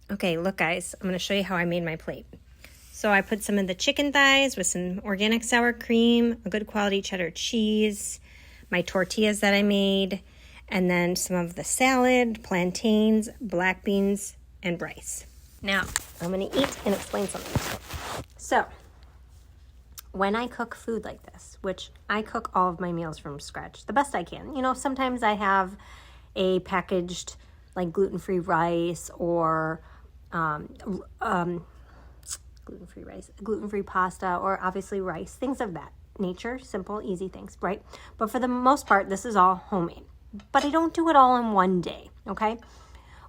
Okay, look guys, I'm gonna show you how I made my plate. So I put some of the chicken thighs with some organic sour cream, a good quality cheddar cheese, my tortillas that I made, and then some of the salad, plantains, black beans, and rice. Now, I'm gonna eat and explain something. So, when I cook food like this, which I cook all of my meals from scratch, the best I can. You know, sometimes I have a packaged like gluten-free rice or gluten-free rice, gluten-free pasta, or obviously rice, things of that nature, simple, easy things, right? But for the most part, this is all homemade. But I don't do it all in one day, okay?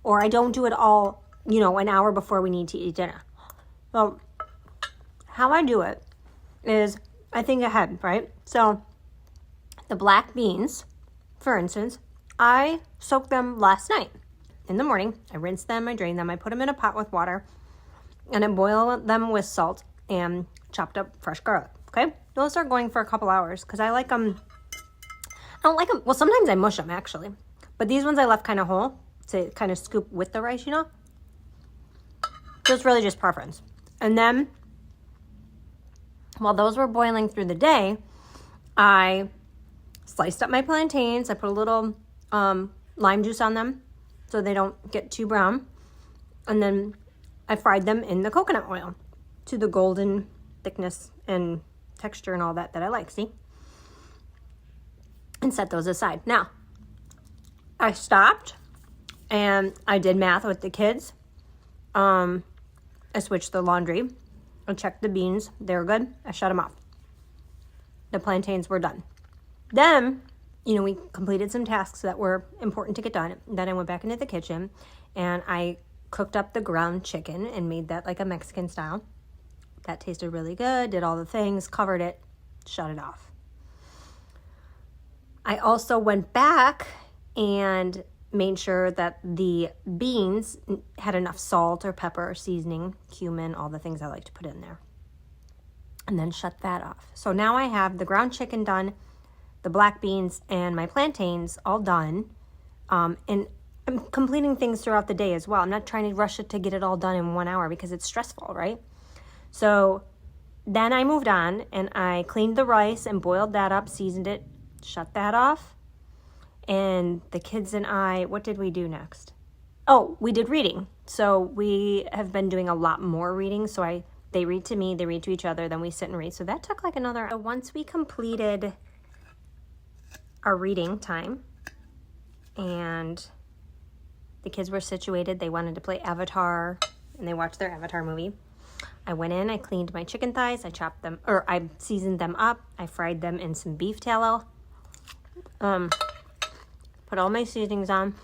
Or I don't do it all, you know, an hour before we need to eat dinner. So how I do it is I think ahead, right? So the black beans, for instance, I soaked them last night. In the morning, I rinse them, I drain them, I put them in a pot with water, and I boil them with salt and chopped up fresh garlic, okay? Those are going for a couple hours because I like them. I don't like them. Well, sometimes I mush them, actually. But these ones I left kind of whole to kind of scoop with the rice, you know? So it's really just preference. And then, while those were boiling through the day, I sliced up my plantains. I put a little lime juice on them so they don't get too brown. And then I fried them in the coconut oil to the golden thickness and texture and all that I like, see? And set those aside. Now, I stopped and I did math with the kids. I switched the laundry. I checked the beans. They were good. I shut them off. The plantains were done. Then, you know, we completed some tasks that were important to get done. Then I went back into the kitchen and I cooked up the ground chicken and made that like a Mexican style. That tasted really good, did all the things, covered it, shut it off. I also went back and made sure that the beans had enough salt or pepper or seasoning, cumin, all the things I like to put in there. And then shut that off. So now I have the ground chicken done, the black beans and my plantains all done. And I'm completing things throughout the day as well. I'm not trying to rush it to get it all done in 1 hour because it's stressful, right? So then I moved on and I cleaned the rice and boiled that up, seasoned it, shut that off. And the kids and I, what did we do next? Oh, we did reading. So we have been doing a lot more reading. So they read to me, they read to each other, then we sit and read. So that took like another, so once we completed our reading time and the kids were situated, they wanted to play Avatar and they watched their Avatar movie. I went in, I cleaned my chicken thighs, I chopped them, or I seasoned them up, I fried them in some beef tallow. Put all my seasonings on.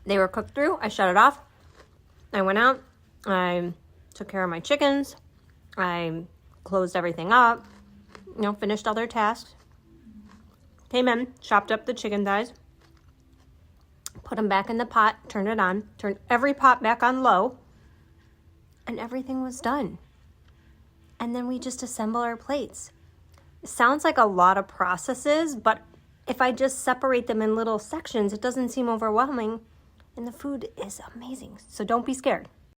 They were cooked through. I shut it off. I went out. I took care of my chickens. I closed everything up. You know, finished all their tasks. Came in, chopped up the chicken thighs. Put them back in the pot, turned it on. Turned every pot back on low. And everything was done. And then we just assemble our plates. It sounds like a lot of processes, but if I just separate them in little sections, it doesn't seem overwhelming, and the food is amazing. So don't be scared.